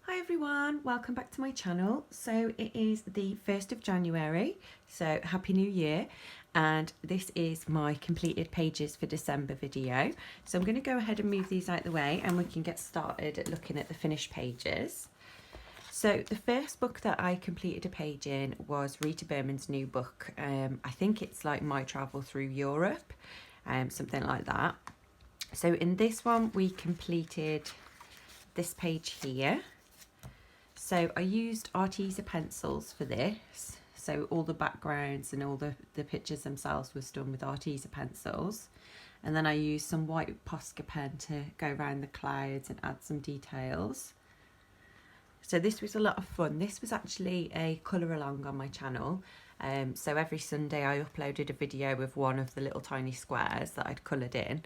Hi everyone, welcome back to my channel. So it is the 1st of January, so Happy New Year, and this is my completed pages for December video. So I'm going to go ahead and move these out the way and we can get started at looking at the finished pages. So the first book that I completed a page in was Rita Berman's new book. I think it's like My Travel Through Europe, something like that. So in this one we completed this page here. So I used Arteza pencils for this. So all the backgrounds and all the pictures themselves was done with Arteza pencils. And then I used some white Posca pen to go around the clouds and add some details. So this was a lot of fun. This was actually a colour along on my channel. So every Sunday I uploaded a video of one of the little tiny squares that I'd coloured in.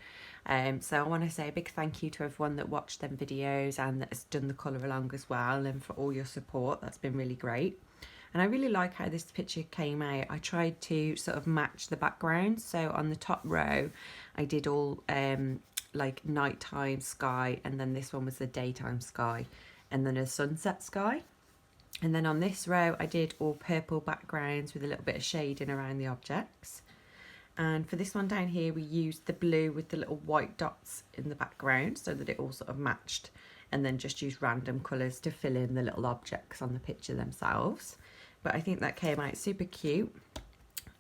So I want to say a big thank you to everyone that watched them videos and that has done the colour along as well, and for all your support. That's been really great. And I really like how this picture came out. I tried to sort of match the background. So on the top row I did all like nighttime sky, and then this one was the daytime sky, and then a sunset sky. And then on this row I did all purple backgrounds with a little bit of shading around the objects. And for this one down here we used the blue with the little white dots in the background so that it all sort of matched, and then just used random colours to fill in the little objects on the picture themselves. But I think that came out super cute,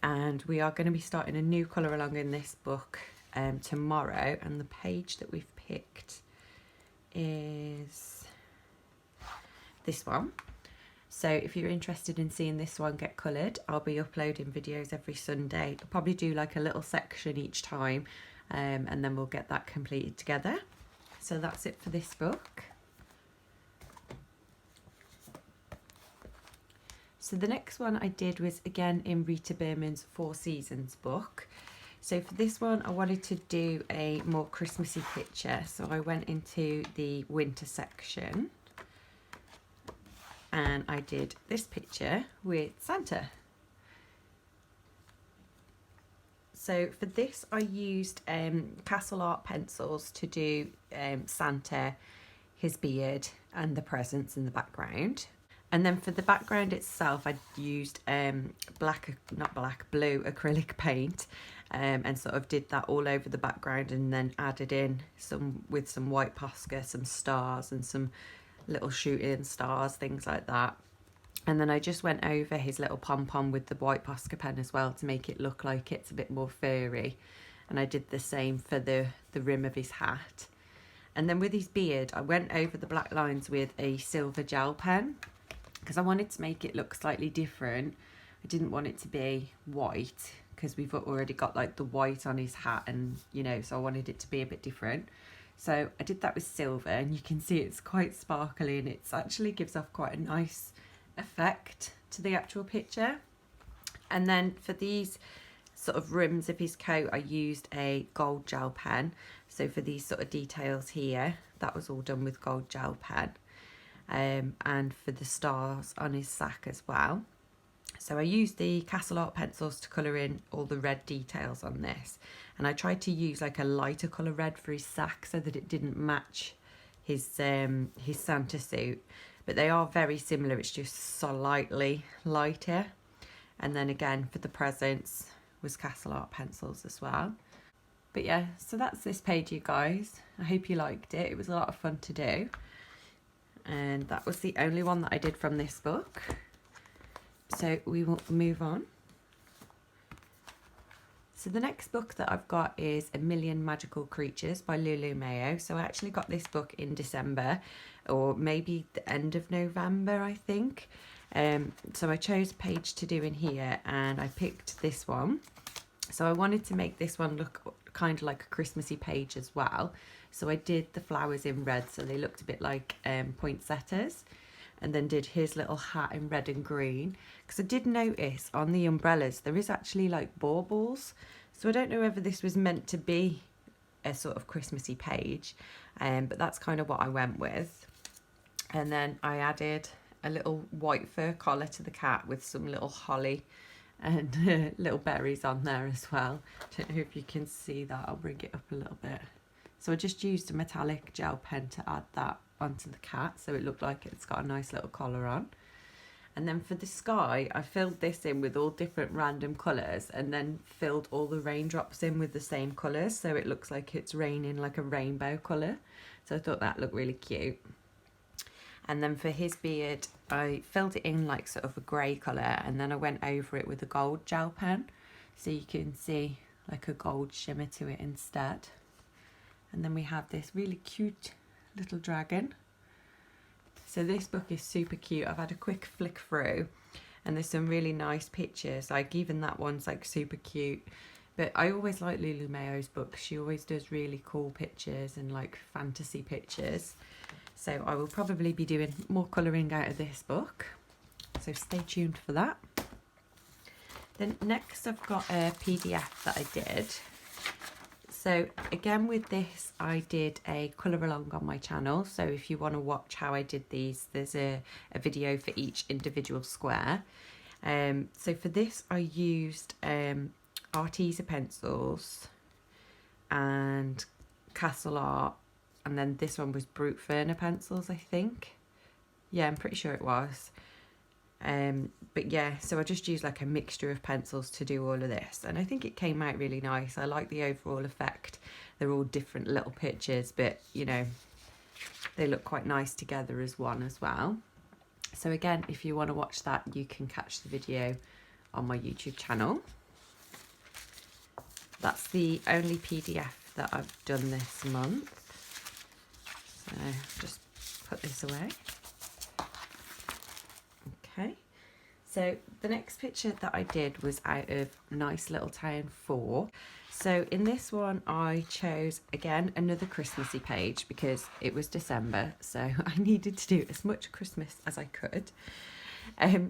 and we are going to be starting a new colour along in this book tomorrow, and the page that we've picked is this one. So if you're interested in seeing this one get coloured, I'll be uploading videos every Sunday. I'll probably do like a little section each time, and then we'll get that completed together. So that's it for this book. So the next one I did was again in Rita Berman's Four Seasons book. So for this one I wanted to do a more Christmassy picture, so I went into the winter section. And I did this picture with Santa. So for this I used Castle Art pencils to do Santa, his beard and the presents in the background. And then for the background itself I used blue acrylic paint, and sort of did that all over the background, and then added in some white Posca, some stars and some little shooting stars, things like that. And then I just went over his little pom-pom with the white Posca pen as well to make it look like it's a bit more furry. And I did the same for the rim of his hat. And then with his beard I went over the black lines with a silver gel pen because I wanted to make it look slightly different. I didn't want it to be white because we've already got like the white on his hat, and you know, so I wanted it to be a bit different. So I did that with silver, and you can see it's quite sparkly, and it actually gives off quite a nice effect to the actual picture. And then for these sort of rims of his coat I used a gold gel pen. So for these sort of details here, that was all done with gold gel pen. And for the stars on his sack as well. So I used the Castle Art pencils to colour in all the red details on this, and I tried to use like a lighter colour red for his sack so that it didn't match his Santa suit, but they are very similar, it's just slightly lighter. And then again for the presents was Castle Art pencils as well. But yeah, so that's this page, you guys. I hope you liked it. It was a lot of fun to do, and that was the only one that I did from this book. So we will move on. So the next book that I've got is A Million Magical Creatures by Lulu Mayo. So I actually got this book in December, or maybe the end of November, I think. So I chose a page to do in here, and I picked this one. So I wanted to make this one look kind of like a Christmassy page as well. So I did the flowers in red, so they looked a bit like poinsettias. And then did his little hat in red and green, because I did notice on the umbrellas there is actually like baubles, so I don't know whether this was meant to be a sort of Christmassy page, but that's kind of what I went with. And then I added a little white fur collar to the cat with some little holly and little berries on there as well. Don't know if you can see that, I'll bring it up a little bit. So I just used a metallic gel pen to add that onto the cat, so it looked like it's got a nice little collar on. And then for the sky, I filled this in with all different random colours and then filled all the raindrops in with the same colours, so it looks like it's raining like a rainbow colour. So I thought that looked really cute. And then for his beard, I filled it in like sort of a grey colour, and then I went over it with a gold gel pen, so you can see like a gold shimmer to it instead. And then we have this really cute little dragon. So this book is super cute. I've had a quick flick through and there's some really nice pictures. Like even that one's like super cute. But I always like Lulu Mayo's books. She always does really cool pictures and like fantasy pictures. So I will probably be doing more colouring out of this book. So stay tuned for that. Then next I've got a PDF that I did. So again with this, I did a colour along on my channel. So if you want to watch how I did these, there's a video for each individual square. So for this, I used Arteza pencils and Castle Art. And then this one was Brute Ferner pencils, I think. Yeah, I'm pretty sure it was. But yeah, so I just used like a mixture of pencils to do all of this, and I think it came out really nice. I like the overall effect. They're all different little pictures, but you know, they look quite nice together as one as well. So again, if you want to watch that, you can catch the video on my YouTube channel. That's the only PDF that I've done this month. So just put this away. Okay, so the next picture that I did was out of Nice Little Town 4. So in this one I chose again another Christmassy page because it was December, so I needed to do as much Christmas as I could.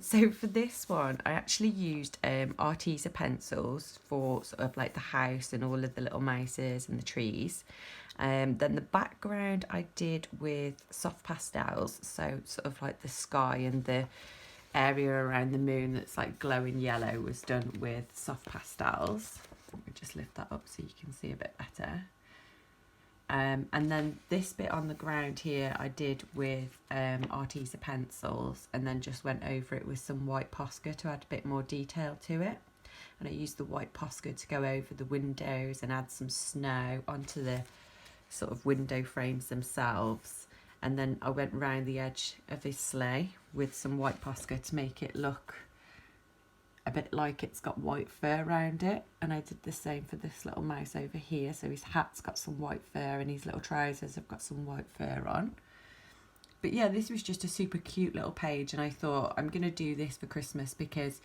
So for this one I actually used Arteza pencils for sort of like the house and all of the little mouses and the trees. Then the background I did with soft pastels, so sort of like the sky and the area around the moon that's like glowing yellow was done with soft pastels. Let me just lift that up so you can see a bit better. And then this bit on the ground here I did with Arteza pencils, and then just went over it with some white Posca to add a bit more detail to it. And I used the white Posca to go over the windows and add some snow onto the sort of window frames themselves. And then I went round the edge of his sleigh with some white Posca to make it look a bit like it's got white fur around it. And I did the same for this little mouse over here. So his hat's got some white fur and his little trousers have got some white fur on. But yeah, this was just a super cute little page, and I thought I'm going to do this for Christmas because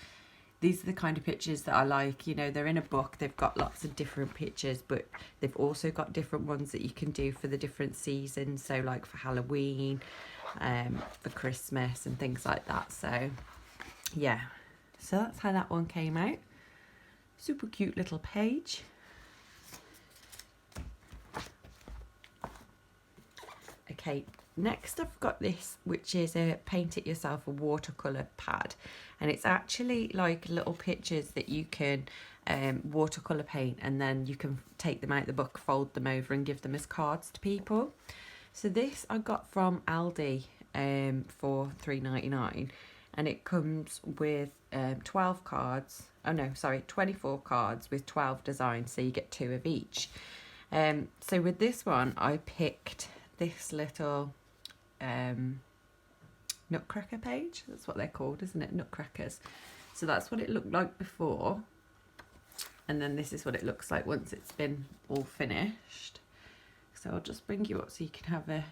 these are the kind of pictures that I like. You know, they're in a book, they've got lots of different pictures, but they've also got different ones that you can do for the different seasons. So like for Halloween, for Christmas and things like that. So yeah, so that's how that one came out. Super cute little page. Okay, next I've got this, which is a Paint It Yourself, a watercolour pad. And it's actually like little pictures that you can watercolour paint, and then you can take them out the book, fold them over and give them as cards to people. So this I got from Aldi for £3.99, and it comes with 12 cards. Oh no, sorry, 24 cards with 12 designs, so you get 2 of each. So with this one I picked this little nutcracker page. That's what they're called, isn't it? Nutcrackers. So that's what it looked like before, and then this is what it looks like once it's been all finished. So I'll just bring you up so you can have a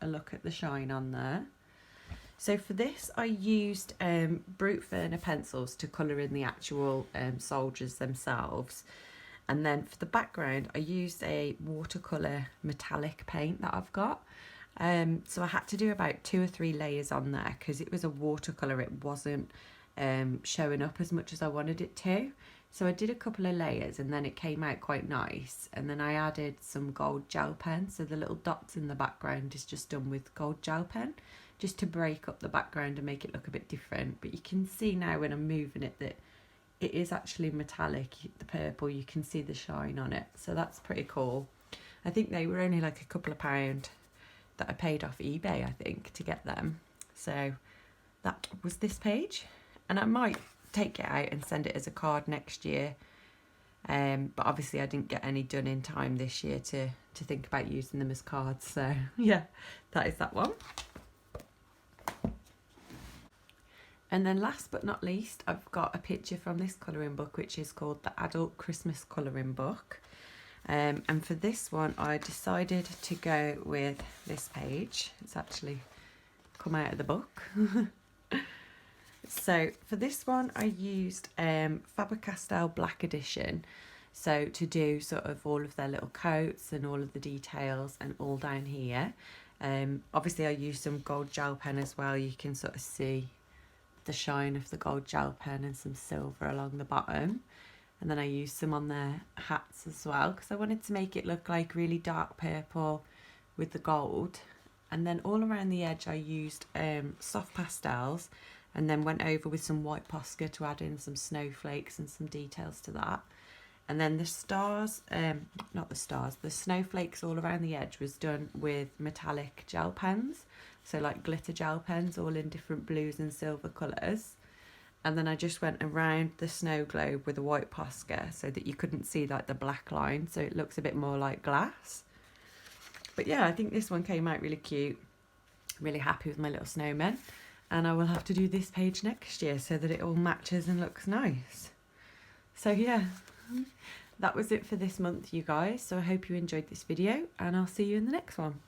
look at the shine on there. So for this I used Brute Ferner pencils to colour in the actual soldiers themselves. And then for the background I used a watercolour metallic paint that I've got. So I had to do about 2 or 3 layers on there because it was a watercolour. It wasn't showing up as much as I wanted it to. So I did a couple of layers and then it came out quite nice. And then I added some gold gel pen. So the little dots in the background is just done with gold gel pen, just to break up the background and make it look a bit different. But you can see now when I'm moving it that it is actually metallic, the purple. You can see the shine on it. So that's pretty cool. I think they were only like a couple of £. that I paid off eBay, I think, to get them. So that was this page, and I might take it out and send it as a card next year. But obviously I didn't get any done in time this year to think about using them as cards. So yeah, that is that one. And then last but not least, I've got a picture from this colouring book, which is called the Adult Christmas Colouring Book. And for this one, I decided to go with this page. It's actually come out of the book. So for this one, I used Faber-Castell Black Edition. So to do sort of all of their little coats and all of the details and all down here. Obviously I used some gold gel pen as well. You can sort of see the shine of the gold gel pen and some silver along the bottom. And then I used some on their hats as well, because I wanted to make it look like really dark purple with the gold. And then all around the edge I used soft pastels, and then went over with some white Posca to add in some snowflakes and some details to that. And then the stars, not the stars, the snowflakes all around the edge was done with metallic gel pens. So like glitter gel pens, all in different blues and silver colours. And then I just went around the snow globe with a white Posca so that you couldn't see like the black line, so it looks a bit more like glass. But yeah, I think this one came out really cute. Really happy with my little snowmen. And I will have to do this page next year so that it all matches and looks nice. So yeah, that was it for this month, you guys. So I hope you enjoyed this video, and I'll see you in the next one.